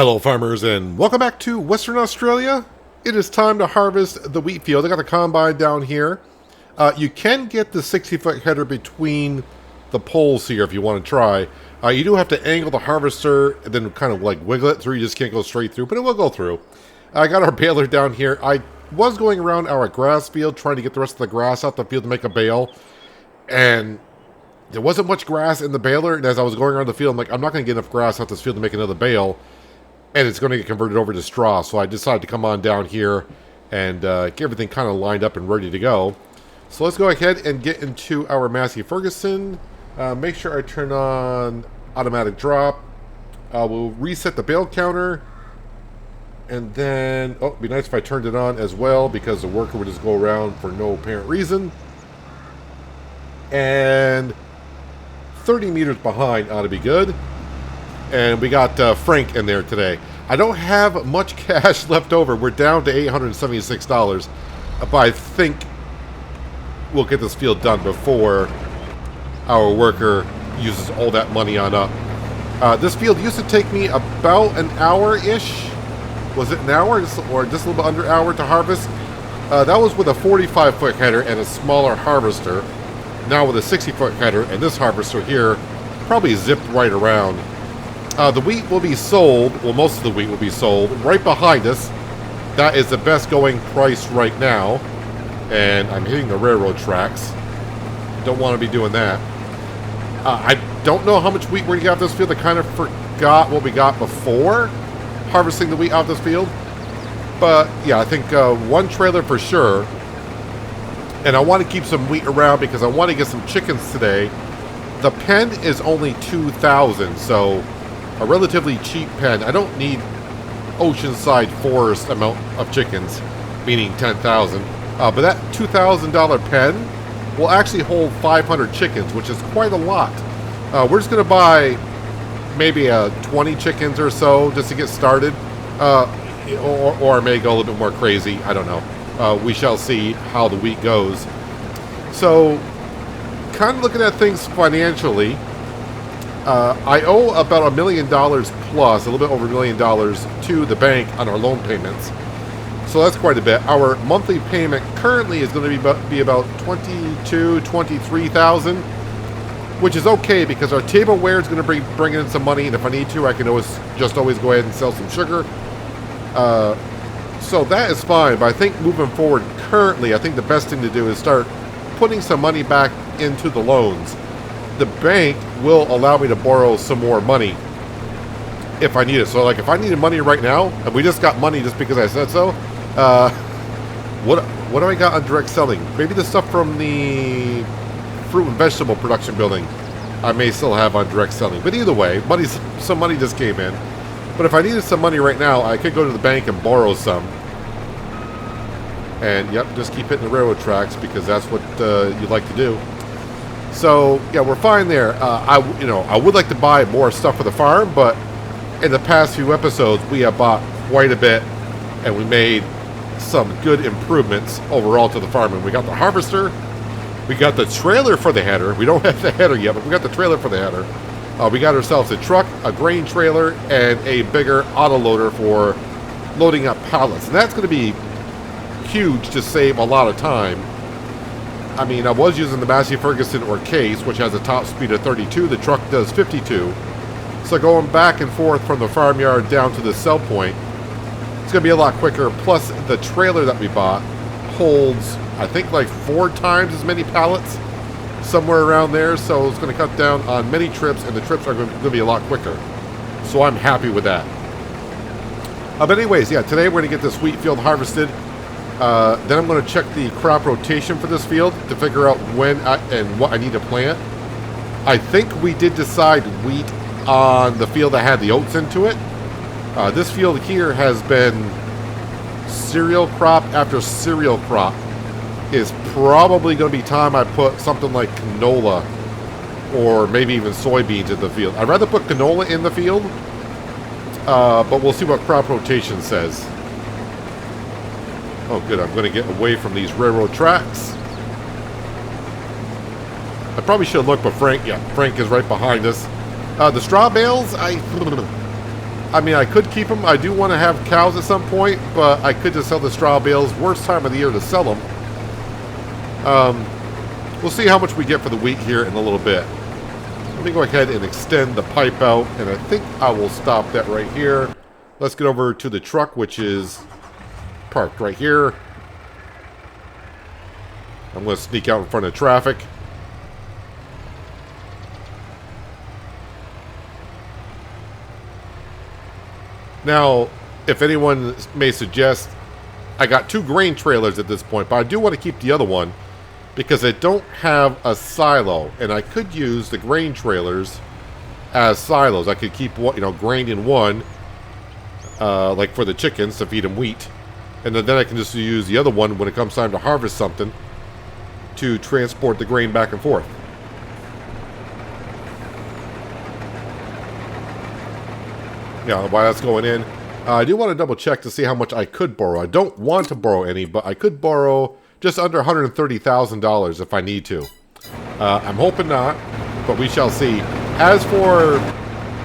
Hello farmers and welcome back to Western Australia. It is time to harvest the wheat field. I got the combine down here. You can get the 60-foot header between the poles here if you want to try. You do have to angle the harvester and then kind of like wiggle it through. You just can't go straight through, but it will go through. I got our baler down here. I was going around our grass field trying to get the rest of the grass out the field to make a bale. And there wasn't much grass in the baler. And as I was going around the field, I'm like, I'm not going to get enough grass out this field to make another bale. And it's going to get converted over to straw. So I decided to come on down here and get everything kind of lined up and ready to go. So let's go ahead and get into our Massey Ferguson. Make sure I turn on automatic drop. We'll reset the bale counter. And then, oh, it'd be nice if I turned it on as well because the worker would just go around for no apparent reason. And 30 meters behind ought to be good. And we got Frank in there today. I don't have much cash left over. We're down to $876. But I think we'll get this field done before our worker uses all that money on up. This field used to take me about an hour-ish. Was it an hour or just a little bit under an hour to harvest? That was with a 45-foot header and a smaller harvester. Now with a 60-foot header and this harvester here, probably zipped right around. The wheat will be sold, well most of the wheat will be sold, right behind us. That is the best going price right now. And I'm hitting the railroad tracks. Don't want to be doing that. I don't know how much wheat we're going to get out of this field. I kind of forgot what we got before harvesting the wheat out of this field. But yeah, I think one trailer for sure. And I want to keep some wheat around because I want to get some chickens today. The pen is only $2,000, so a relatively cheap pen. I don't need oceanside forest amount of chickens, meaning 10,000. But that $2,000 pen will actually hold 500 chickens, which is quite a lot. We're just going to buy maybe 20 chickens or so just to get started. Or I may go a little bit more crazy. I don't know. We shall see how the week goes. So, kind of looking at things financially, I owe about $1 million plus, a little bit over $1 million to the bank on our loan payments. So that's quite a bit. Our monthly payment currently is going to be about $22,000, $23,000, which is okay because our tableware is going to bring in some money, and if I need to, I can always go ahead and sell some sugar. So that is fine, but I think moving forward currently, I think the best thing to do is start putting some money back into the loans. The bank will allow me to borrow some more money if I need it. So like if I needed money right now, and we just got money just because I said so, what do I got on direct selling? Maybe the stuff from the fruit and vegetable production building I may still have on direct selling. But either way, some money just came in. But if I needed some money right now, I could go to the bank and borrow some. And yep, just keep hitting the railroad tracks because that's what you like to do. So yeah, we're fine there. I would like to buy more stuff for the farm, but in the past few episodes, we have bought quite a bit, and we made some good improvements overall to the farm. And we got the harvester, we got the trailer for the header. We don't have the header yet, but we got the trailer for the header. We got ourselves a truck, a grain trailer, and a bigger autoloader for loading up pallets. And that's going to be huge to save a lot of time. I mean, I was using the Massey Ferguson or Case, which has a top speed of 32. The truck does 52. So going back and forth from the farmyard down to the sell point, it's going to be a lot quicker. Plus, the trailer that we bought holds, I think, like 4 times as many pallets, somewhere around there. So it's going to cut down on many trips, and the trips are going to be a lot quicker. So I'm happy with that. But anyways, yeah, today we're going to get this wheat field harvested. Then I'm going to check the crop rotation for this field to figure out when and what I need to plant. I think we did decide wheat on the field that had the oats into it. This field here has been cereal crop after cereal crop. Is probably going to be time I put something like canola or maybe even soybeans in the field. I'd rather put canola in the field, but we'll see what crop rotation says. Oh, good. I'm going to get away from these railroad tracks. I probably should have looked, but Frank is right behind us. The straw bales, I mean, I could keep them. I do want to have cows at some point, but I could just sell the straw bales. Worst time of the year to sell them. We'll see how much we get for the wheat here in a little bit. Let me go ahead and extend the pipe out, and I think I will stop that right here. Let's get over to the truck, which is parked right here. I'm going to sneak out in front of traffic. Now, if anyone may suggest, I got 2 grain trailers at this point, but I do want to keep the other one because I don't have a silo, and I could use the grain trailers as silos. I could keep, you know, grain in one, like for the chickens to feed them wheat, and then I can just use the other one when it comes time to harvest something to transport the grain back and forth. Yeah, while that's going in, I do want to double check to see how much I could borrow. I don't want to borrow any, but I could borrow just under $130,000 if I need to. I'm hoping not, but we shall see. As for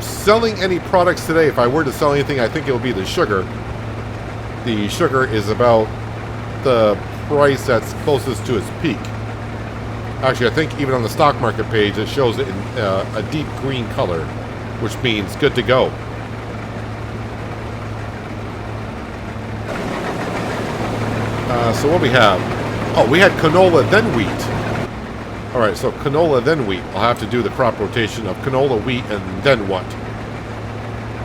selling any products today, if I were to sell anything, I think it would be the sugar. The sugar is about the price that's closest to its peak. Actually, I think even on the stock market page, it shows it in a deep green color, which means good to go. So what we have? Oh, we had canola, then wheat. Alright, so canola, then wheat. I'll have to do the crop rotation of canola, wheat, and then what?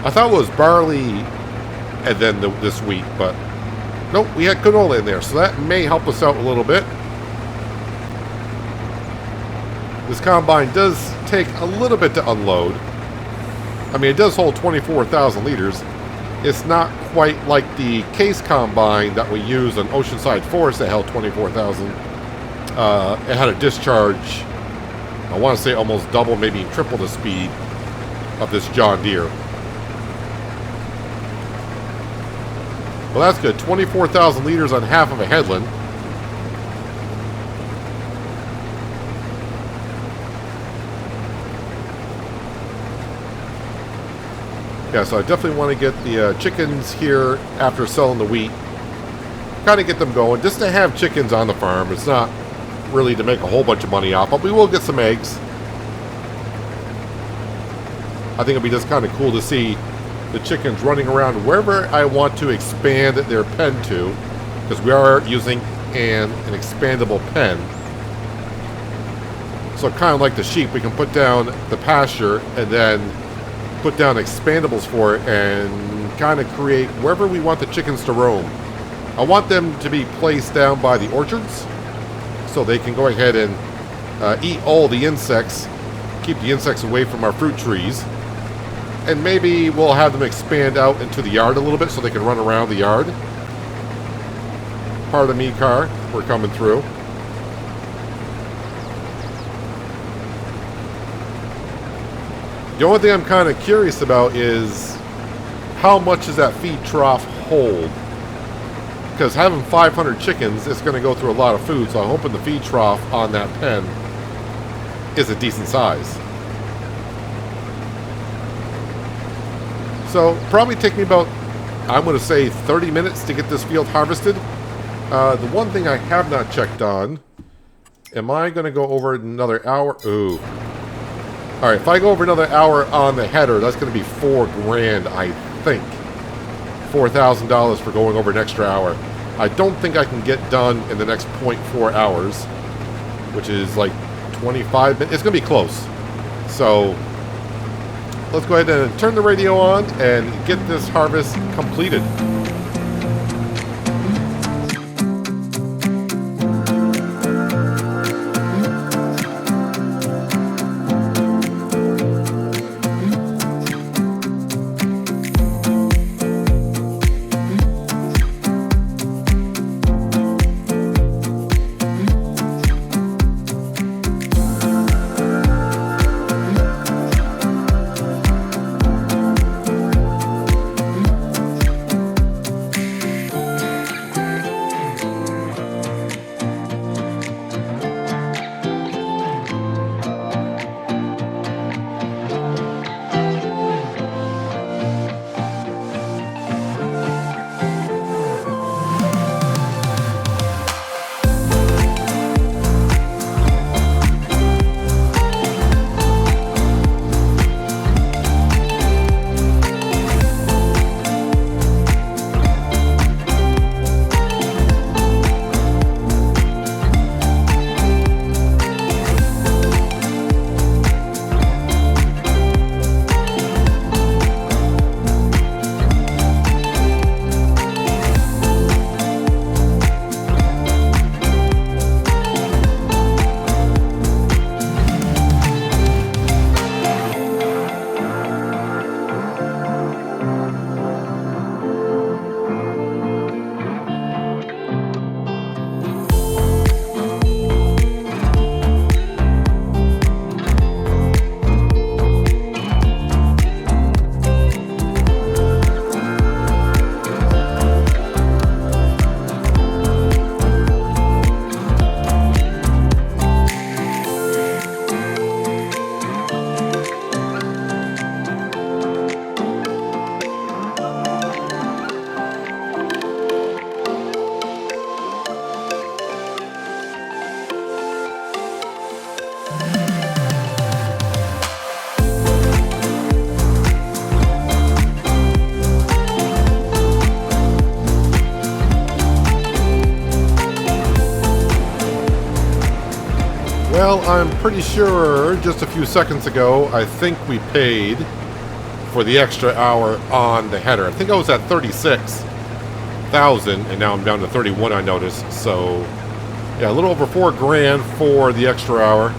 I thought it was barley and then this wheat, but nope, we had canola in there, so that may help us out a little bit. This combine does take a little bit to unload. I mean, it does hold 24,000 liters. It's not quite like the case combine that we used on Oceanside Forest that held 24,000. It had a discharge, I want to say almost double, maybe triple the speed of this John Deere. Well, that's good. 24,000 liters on half of a headland. Yeah, so I definitely want to get the chickens here after selling the wheat. Kind of get them going, just to have chickens on the farm. It's not really to make a whole bunch of money off, but we will get some eggs. I think it'll be just kind of cool to see the chickens running around wherever I want to expand their pen to, because we are using an expandable pen. So kind of like the sheep, we can put down the pasture and then put down expandables for it and kind of create wherever we want the chickens to roam. I want them to be placed down by the orchards so they can go ahead and eat all the insects, keep the insects away from our fruit trees, and maybe we'll have them expand out into the yard a little bit so they can run around the yard. Pardon me, car, we're coming through. The only thing I'm kind of curious about is how much does that feed trough hold? Because having 500 chickens, it's going to go through a lot of food, so I'm hoping the feed trough on that pen is a decent size. So, probably take me about, I'm going to say 30 minutes to get this field harvested. The one thing I have not checked on, am I going to go over another hour? Ooh. Alright, if I go over another hour on the header, that's going to be $4,000, I think. $4,000 for going over an extra hour. I don't think I can get done in the next 0.4 hours, which is like 25 minutes. It's going to be close. So, let's go ahead and turn the radio on and get this harvest completed. I'm pretty sure just a few seconds ago, I think we paid for the extra hour on the header. I think I was at 36,000, and now I'm down to 31, I noticed. So, yeah, a little over $4,000 for the extra hour.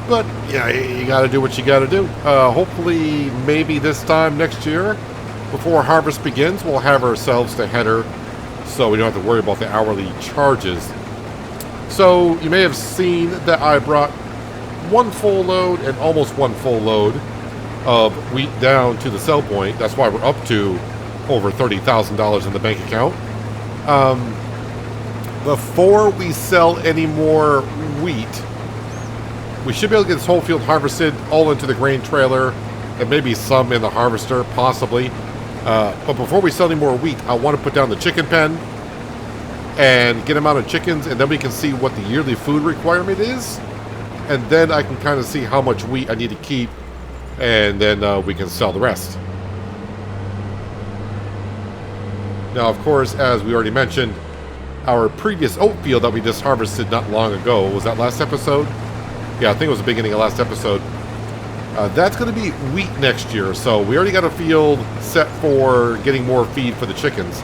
But, yeah, you got to do what you got to do. Hopefully, maybe this time next year, before harvest begins, we'll have ourselves the header so we don't have to worry about the hourly charges. So, you may have seen that I brought one full load and almost one full load of wheat down to the sell point. That's why we're up to over $30,000 in the bank account. Before we sell any more wheat, we should be able to get this whole field harvested all into the grain trailer and maybe some in the harvester, possibly. But before we sell any more wheat, I want to put down the chicken pen and get them out of chickens, and then we can see what the yearly food requirement is. And then I can kind of see how much wheat I need to keep, and then we can sell the rest. Now, of course, as we already mentioned, our previous oat field that we just harvested not long ago, was that last episode? Yeah, I think it was the beginning of last episode. That's going to be wheat next year, so we already got a field set for getting more feed for the chickens.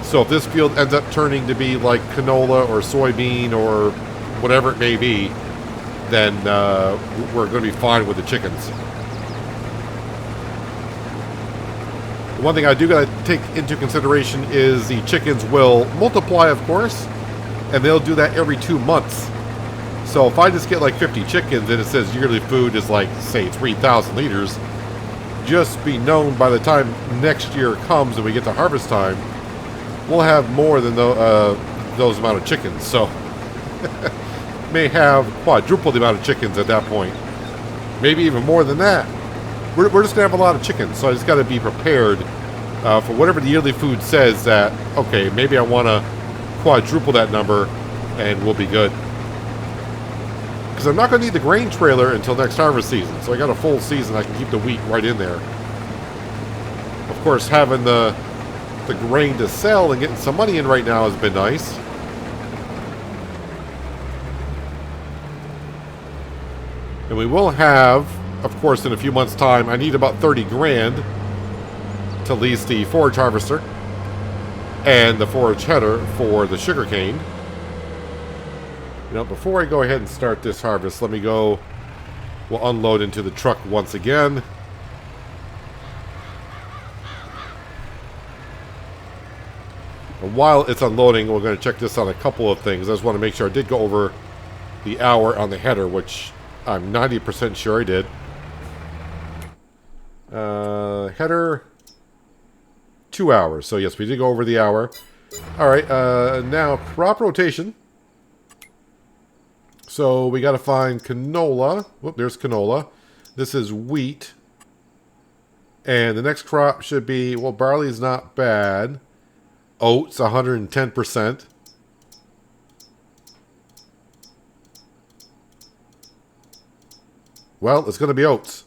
So if this field ends up turning to be like canola or soybean or whatever it may be, then we're going to be fine with the chickens. One thing I do got to take into consideration is the chickens will multiply, of course, and they'll do that every 2 months. So if I just get like 50 chickens and it says yearly food is like, say, 3,000 liters, just be known by the time next year comes and we get to harvest time, we'll have more than those amount of chickens. So may have quadruple the amount of chickens at that point. Maybe even more than that. We're just going to have a lot of chickens, so I just got to be prepared for whatever the yearly food says that, okay, maybe I want to quadruple that number and we'll be good. Because I'm not going to need the grain trailer until next harvest season, so I got a full season. I can keep the wheat right in there. Of course, having the grain to sell and getting some money in right now has been nice. And we will have, of course, in a few months' time, I need about 30 grand to lease the forage harvester and the forage header for the sugarcane. You know, before I go ahead and start this harvest, let me go, we'll unload into the truck once again. And while it's unloading, we're going to check this on a couple of things. I just want to make sure I did go over the hour on the header, which I'm 90% sure I did. Header, 2 hours. So yes, we did go over the hour. Alright, now crop rotation. So we got to find canola. Whoop, there's canola. This is wheat. And the next crop should be, well, barley's not bad. Oats, 110%. Well, it's going to be oats.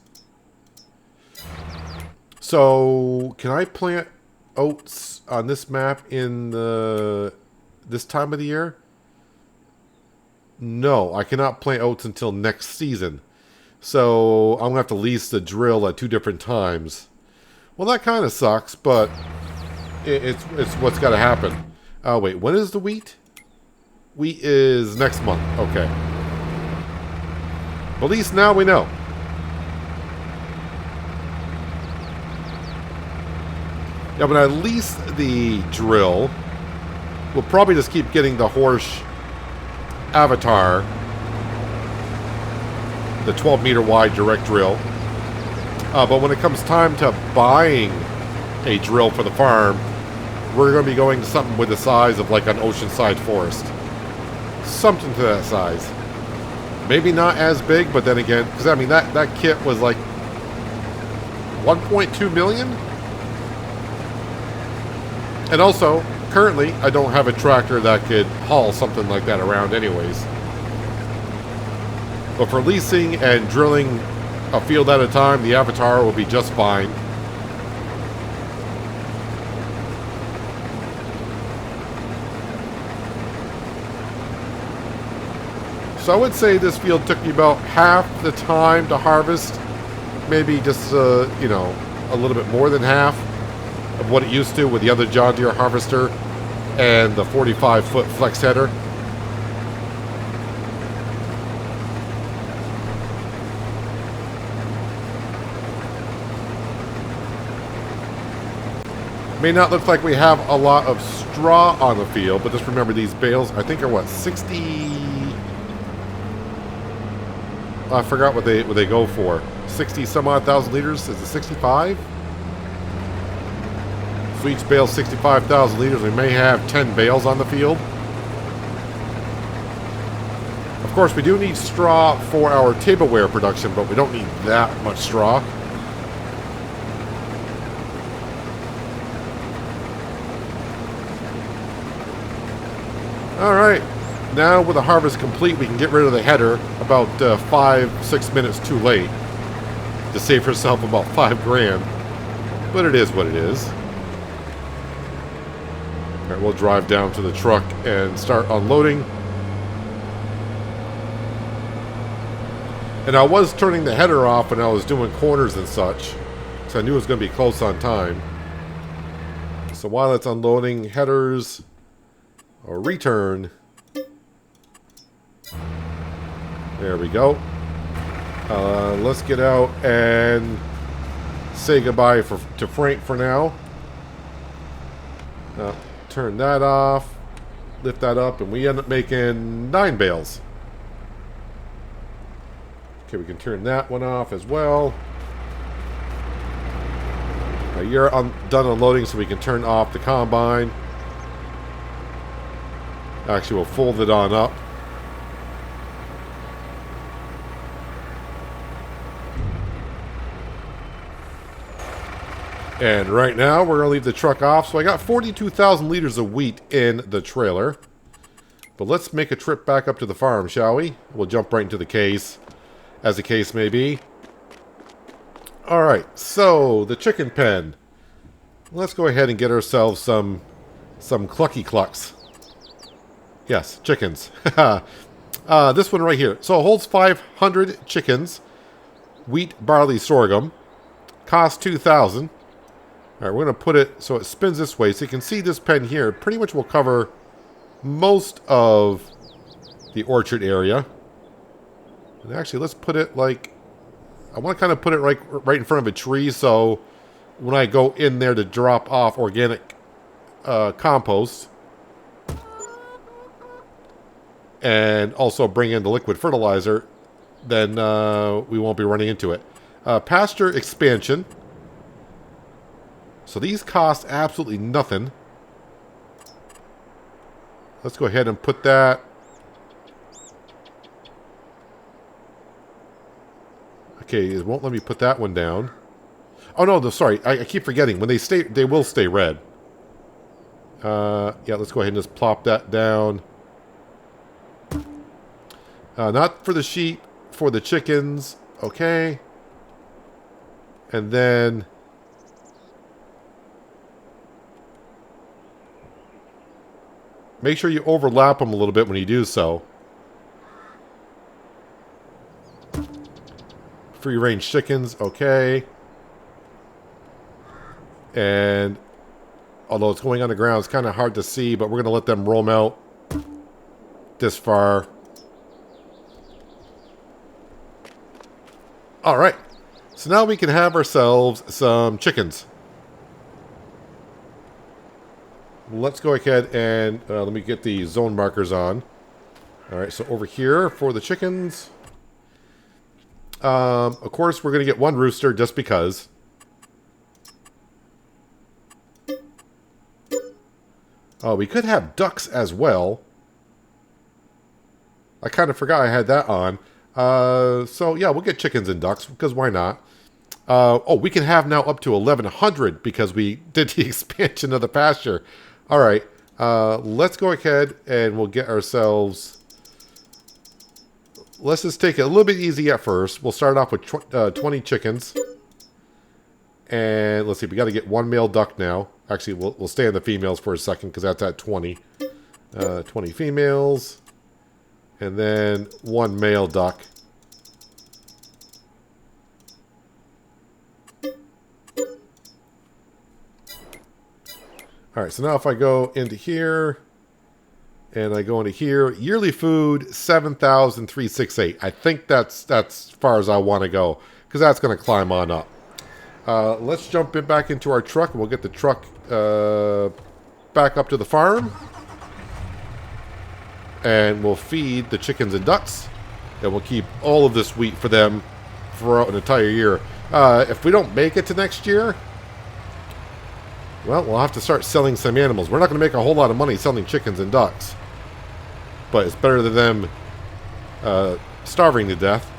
So, can I plant oats on this map in this time of the year? No, I cannot plant oats until next season. So, I'm going to have to lease the drill at 2 different times. Well, that kind of sucks, but it's what's got to happen. Oh, wait, when is the wheat? Wheat is next month. Okay. At least now we know. Yeah, when I lease the drill, we'll probably just keep getting the horse avatar, the 12-meter wide direct drill. But when it comes time to buying a drill for the farm, we're going to be going to something with the size of like an oceanside forest. Something to that size. Maybe not as big, but then again, because I mean, that kit was like 1.2 million. And also, currently, I don't have a tractor that could haul something like that around anyways. But for leasing and drilling a field at a time, the Avatar will be just fine. So I would say this field took me about half the time to harvest. Maybe just, you know, a little bit more than half of what it used to with the other John Deere harvester and the 45-foot flex header. May not look like we have a lot of straw on the field, but just remember these bales, I think, are what, 60... I forgot what they go for. 60 some odd thousand liters? Is it 65? So each bale 65,000 liters. We may have 10 bales on the field. Of course, we do need straw for our tableware production, but we don't need that much straw. Alright, now with the harvest complete, we can get rid of the header about 5-6 minutes too late to save herself about $5 grand. But it is what it is. Alright, we'll drive down to the truck and start unloading. And I was turning the header off when I was doing corners and such, because I knew it was going to be close on time. So while it's unloading, headers... or return. There we go. Let's get out and say goodbye to Frank for now. Turn that off. Lift that up, and we end up making 9 bales. Okay, we can turn that one off as well. You're done unloading, so we can turn off the combine. Actually, we'll fold it on up. And right now, we're going to leave the truck off. So I got 42,000 liters of wheat in the trailer. But let's make a trip back up to the farm, shall we? We'll jump right into the case, as the case may be. Alright, so the chicken pen. Let's go ahead and get ourselves some clucky clucks. Yes, chickens. This one right here. So it holds 500 chickens. Wheat, barley, sorghum. Cost $2,000. Alright, we're going to put it so it spins this way. So you can see this pen here pretty much will cover most of the orchard area. And actually, let's put it like... I want to kind of put it right in front of a tree, so when I go in there to drop off organic compost... and also bring in the liquid fertilizer, then we won't be running into it. Pasture expansion. So these cost absolutely nothing. Let's go ahead and put that. Okay, it won't let me put that one down. Oh no, sorry, I keep forgetting. When they will stay red. Yeah, let's go ahead and just plop that down. Not for the sheep, for the chickens. Okay. And then... make sure you overlap them a little bit when you do so. Free range chickens, okay. And although it's going on the ground, it's kind of hard to see, but we're going to let them roam out this far. Alright, so now we can have ourselves some chickens. Let's go ahead and let me get the zone markers on. Alright, so over here for the chickens. Of course, we're going to get one rooster just because. Oh, we could have ducks as well. I kind of forgot I had that on. So, yeah, we'll get chickens and ducks, because why not? Oh, we can have now up to 1,100 because we did the expansion of the pasture. All right, let's go ahead and we'll get ourselves... let's just take it a little bit easy at first. We'll start off with 20 chickens. And let's see, we got to get one male duck now. Actually, we'll stay on the females for a second because that's at 20. 20 females. And then 1 male duck. Alright, so now if I go into here, and I go into here, yearly food, 7,368. I think that's as far as I want to go, because that's going to climb on up. Let's jump back into our truck, and we'll get the truck back up to the farm. And we'll feed the chickens and ducks, and we'll keep all of this wheat for them for an entire year. If we don't make it to next year, well, we'll have to start selling some animals. We're not going to make a whole lot of money selling chickens and ducks, but it's better than them starving to death.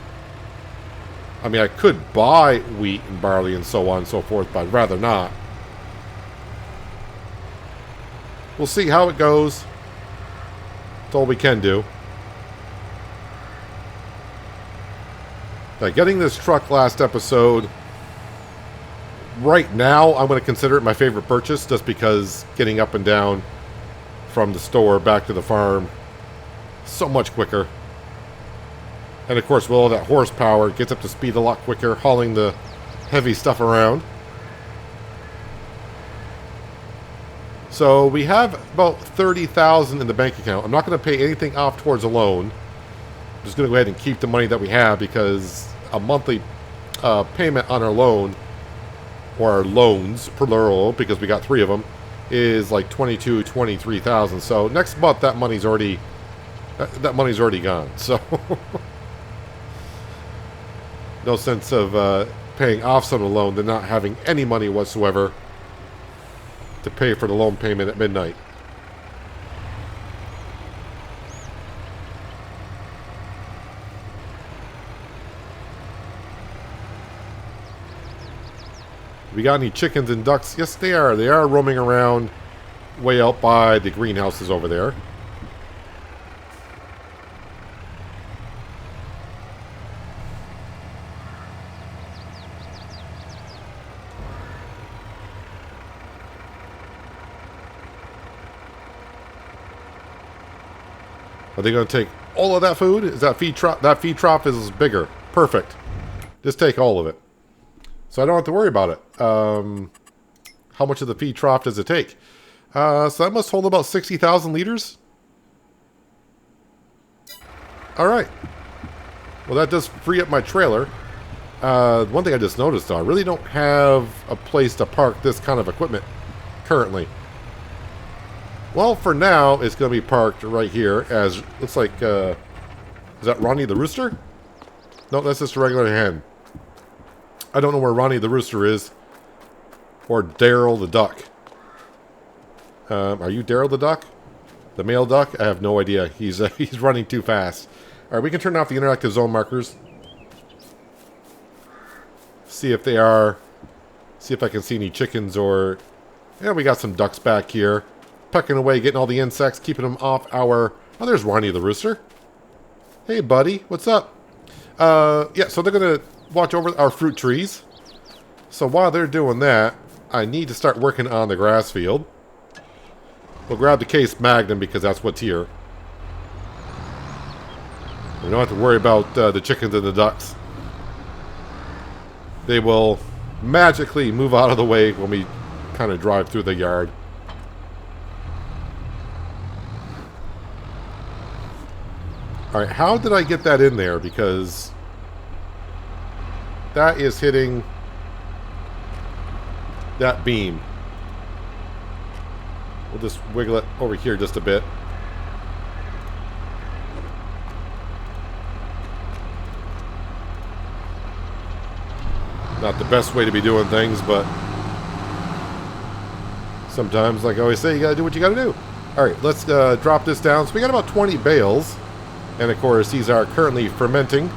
I mean, I could buy wheat and barley and so on and so forth, but I'd rather not. We'll see how it goes. That's all we can do. Getting this truck last episode, right now, I'm going to consider it my favorite purchase, just because getting up and down from the store back to the farm, so much quicker. And of course, with all that horsepower, it gets up to speed a lot quicker, hauling the heavy stuff around. So we have about $30,000 in the bank account. I'm not going to pay anything off towards a loan. I'm just going to go ahead and keep the money that we have, because a monthly payment on our loan, or our loans, plural, because we got 3 of them, is like $22,000, $23,000. So next month that money's already gone. So no sense of paying off some of the loan than not having any money whatsoever to pay for the loan payment at midnight. We got any chickens and ducks? Yes, they are. They are roaming around way out by the greenhouses over there. Are they going to take all of that food? Is that feed trough? That feed trough is bigger. Perfect. Just take all of it. So I don't have to worry about it. How much of the feed trough does it take? So that must hold about 60,000 liters. Alright. Well, that does free up my trailer. One thing I just noticed, though, I really don't have a place to park this kind of equipment currently. Well, for now, it's going to be parked right here, as looks like, is that Ronnie the Rooster? No, that's just a regular hen. I don't know where Ronnie the Rooster is, or Daryl the Duck. Are you Daryl the Duck? The male duck? I have no idea. He's running too fast. All right, we can turn off the interactive zone markers. See if they are. See if I can see any chickens or. Yeah, we got some ducks back here, pecking away, getting all the insects, keeping them off our. Oh, there's Ronnie the Rooster. Hey, buddy, what's up? Yeah, so they're gonna watch over our fruit trees. So while they're doing that, I need to start working on the grass field. We'll grab the case magnum because that's what's here. We don't have to worry about the chickens and the ducks. They will magically move out of the way when we kind of drive through the yard. Alright, how did I get that in there? Because that is hitting that beam. We'll just wiggle it over here just a bit. Not the best way to be doing things, but sometimes, like I always say, you gotta do what you gotta do. Alright, let's drop this down. So we got about 20 bales. And of course, these are currently fermenting.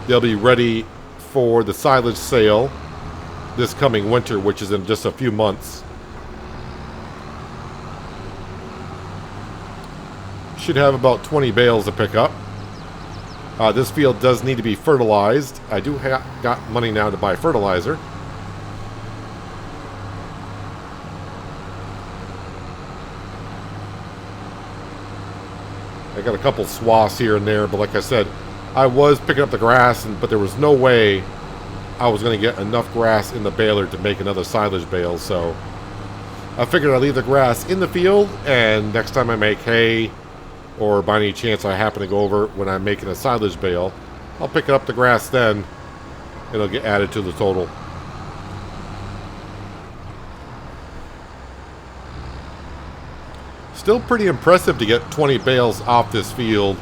They'll be ready for the silage sale this coming winter, which is in just a few months. Should have about 20 bales to pick up. This field does need to be fertilized. I do got money now to buy fertilizer. I got a couple swaths here and there, but like I said, I was picking up the grass, but there was no way I was going to get enough grass in the baler to make another silage bale, so I figured I'd leave the grass in the field, and next time I make hay, or by any chance I happen to go over when I'm making a silage bale, I'll pick up the grass then. It'll get added to the total. Still pretty impressive to get 20 bales off this field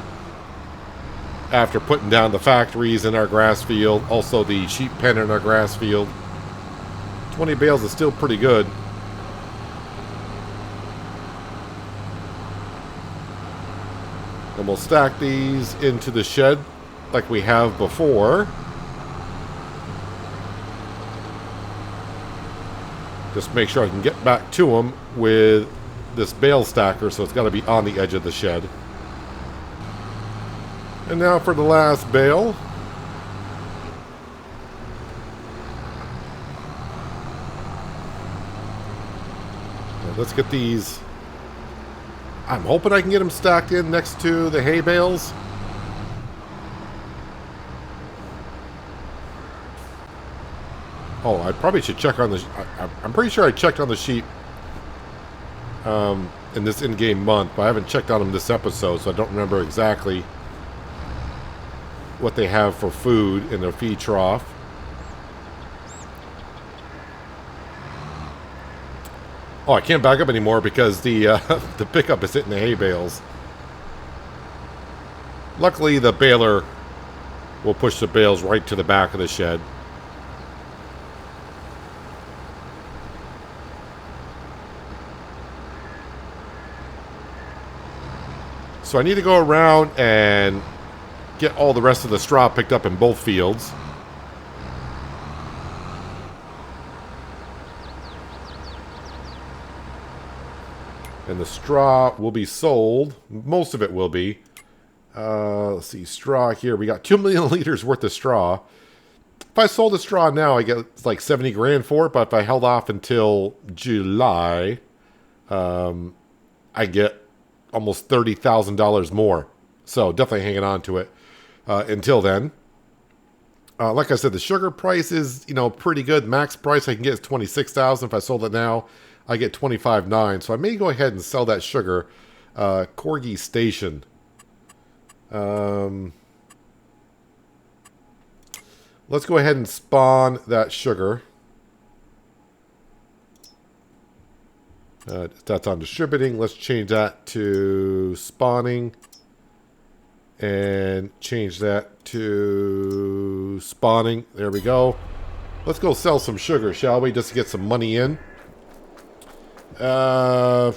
after putting down the factories in our grass field, also the sheep pen in our grass field. 20 bales is still pretty good. And we'll stack these into the shed like we have before. Just make sure I can get back to them with this bale stacker, so it's got to be on the edge of the shed. And now for the last bale. Now let's get these. I'm hoping I can get them stacked in next to the hay bales. Oh, I probably should check on the... I'm pretty sure I checked on the sheep in this in-game month, but I haven't checked on them this episode, so I don't remember exactly what they have for food in their feed trough. Oh, I can't back up anymore because the the pickup is hitting the hay bales. Luckily, the baler will push the bales right to the back of the shed. So I need to go around and get all the rest of the straw picked up in both fields. And the straw will be sold. Most of it will be. Let's see, straw here. We got 2 million liters worth of straw. If I sold the straw now, I get like 70 grand for it. But if I held off until July, I get almost $30,000 more. So definitely hanging on to it until then. Like I said, the sugar price is, pretty good. Max price I can get is $26,000. If I sold it now, I get $25,900. So I may go ahead and sell that sugar. Corgi Station. Let's go ahead and spawn that sugar. That's on distributing. Let's change that to spawning. And change that to spawning. There we go. Let's go sell some sugar, shall we? Just to get some money in. Now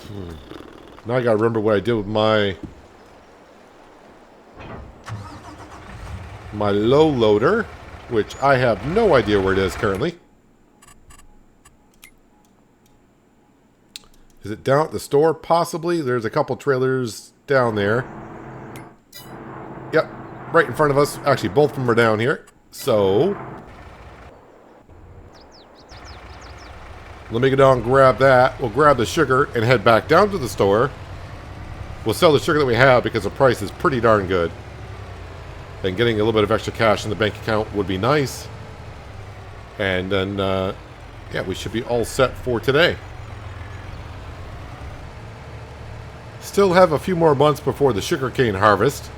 I gotta remember what I did with my low loader, which I have no idea where it is currently. Is it down at the store? Possibly. There's a couple trailers down there. Yep, right in front of us. Actually, both of them are down here. So let me go down and grab that. We'll grab the sugar and head back down to the store. We'll sell the sugar that we have because the price is pretty darn good. And getting a little bit of extra cash in the bank account would be nice. And then, yeah, we should be all set for today. Still have a few more months before the sugarcane harvest.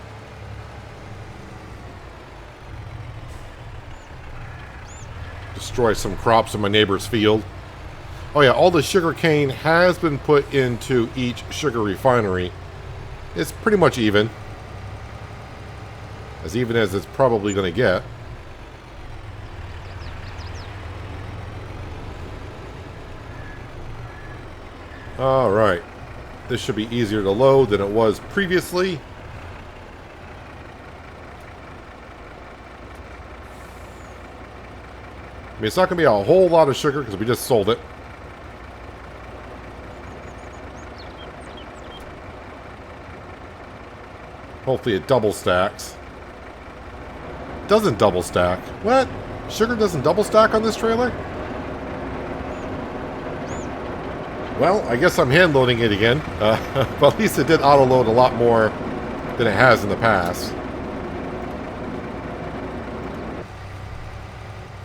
Destroy some crops in my neighbor's field. Oh yeah, all the sugarcane has been put into each sugar refinery. It's pretty much even as it's probably going to get. Alright. This should be easier to load than it was previously. I mean, it's not going to be a whole lot of sugar because we just sold it. Hopefully it double stacks. Doesn't double stack. What? Sugar doesn't double stack on this trailer? Well, I guess I'm hand loading it again. But at least it did auto load a lot more than it has in the past.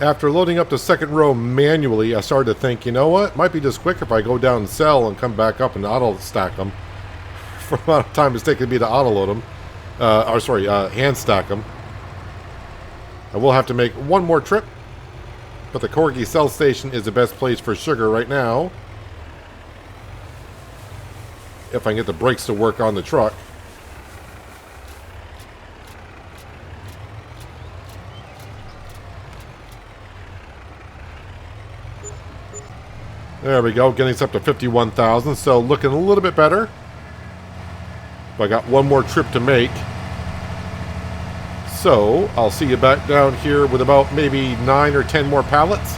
After loading up the second row manually, I started to think, you know what? It might be just quicker if I go down and sell and come back up and auto stack them. For the amount of time it's taken me to auto load them. Hand stack them. I will have to make one more trip. But the Corgi Cell Station is the best place for sugar right now. If I can get the brakes to work on the truck. There we go, getting us up to 51,000, so looking a little bit better. But I got one more trip to make. So, I'll see you back down here with about maybe 9 or 10 more pallets.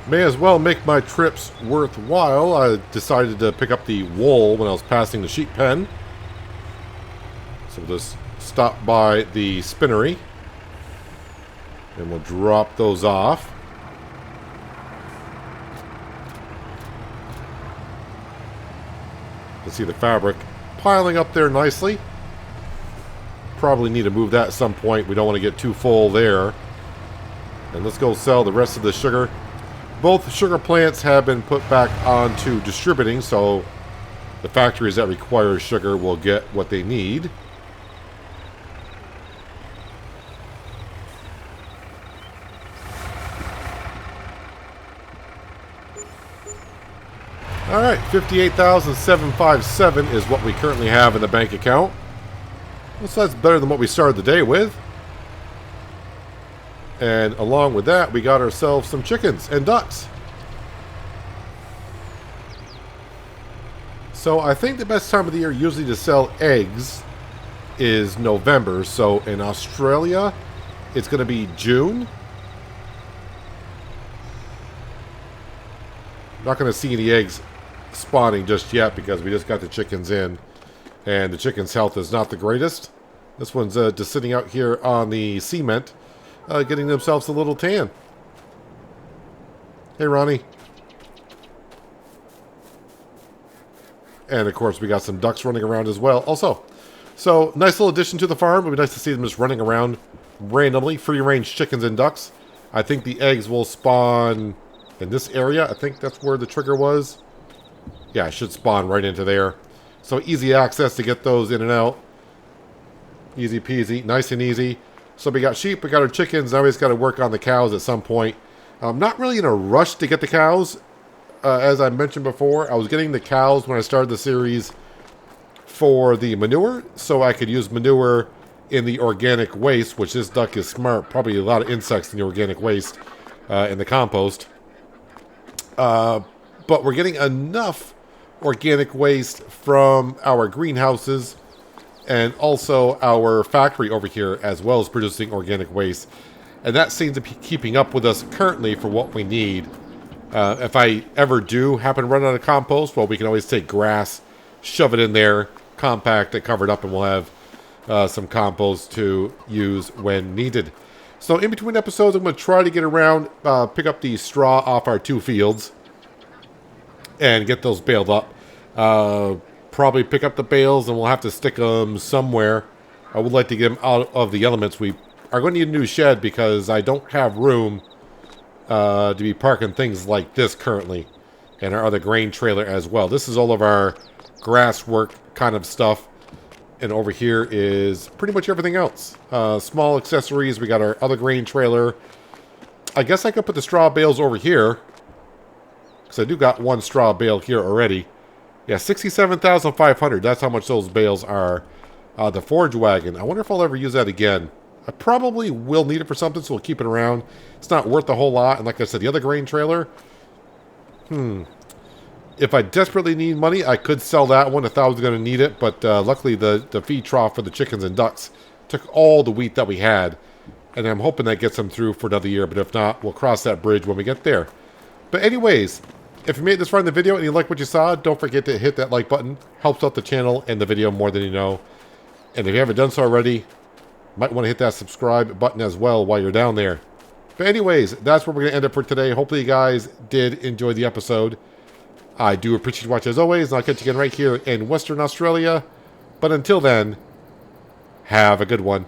May as well make my trips worthwhile. I decided to pick up the wool when I was passing the sheep pen. So we'll just stop by the spinnery. And we'll drop those off. You can see the fabric piling up there nicely. Probably need to move that at some point. We don't want to get too full there. And let's go sell the rest of the sugar. Both sugar plants have been put back onto distributing, so the factories that require sugar will get what they need. Alright, $58,757 is what we currently have in the bank account. So that's better than what we started the day with. And along with that, we got ourselves some chickens and ducks. So I think the best time of the year usually to sell eggs is November. So in Australia, it's going to be June. Not going to see any eggs spawning just yet because we just got the chickens in and the chicken's health is not the greatest. This one's just sitting out here on the cement getting themselves a little tan. Hey Ronnie. And of course we got some ducks running around as well also. So nice little addition to the farm. It would be nice to see them just running around randomly. Free range chickens and ducks. I think the eggs will spawn in this area. I think that's where the trigger was. Yeah, it should spawn right into there. So easy access to get those in and out. Easy peasy, nice and easy. So we got sheep, we got our chickens. Now we just got to work on the cows at some point. I'm not really in a rush to get the cows. As I mentioned before, I was getting the cows when I started the series for the manure. So I could use manure in the organic waste, which this duck is smart. Probably a lot of insects in the organic waste in the compost. But we're getting enough organic waste from our greenhouses and also our factory over here as well as producing organic waste. And that seems to be keeping up with us currently for what we need. If I ever do happen to run out of compost, well, we can always take grass, shove it in there, compact it, cover it up, and we'll have some compost to use when needed. So in between episodes, I'm going to try to get around, pick up the straw off our 2 fields and get those baled up. Probably pick up the bales and we'll have to stick them somewhere. I would like to get them out of the elements. We are going to need a new shed because I don't have room to be parking things like this currently. And our other grain trailer as well. This is all of our grass work kind of stuff. And over here is pretty much everything else. Small accessories. We got our other grain trailer. I guess I could put the straw bales over here. Because I do got one straw bale here already. Yeah, $67,500. That's how much those bales are. The forage wagon. I wonder if I'll ever use that again. I probably will need it for something, so we'll keep it around. It's not worth a whole lot. And like I said, the other grain trailer. If I desperately need money, I could sell that one if I was going to need it. But luckily, the feed trough for the chickens and ducks took all the wheat that we had. And I'm hoping that gets them through for another year. But if not, we'll cross that bridge when we get there. But anyways, if you made it this far in the video and you like what you saw, don't forget to hit that like button. Helps out the channel and the video more than you know. And if you haven't done so already, you might want to hit that subscribe button as well while you're down there. But anyways, that's where we're going to end it for today. Hopefully you guys did enjoy the episode. I do appreciate you watching as always, and I'll catch you again right here in Western Australia. But until then, have a good one.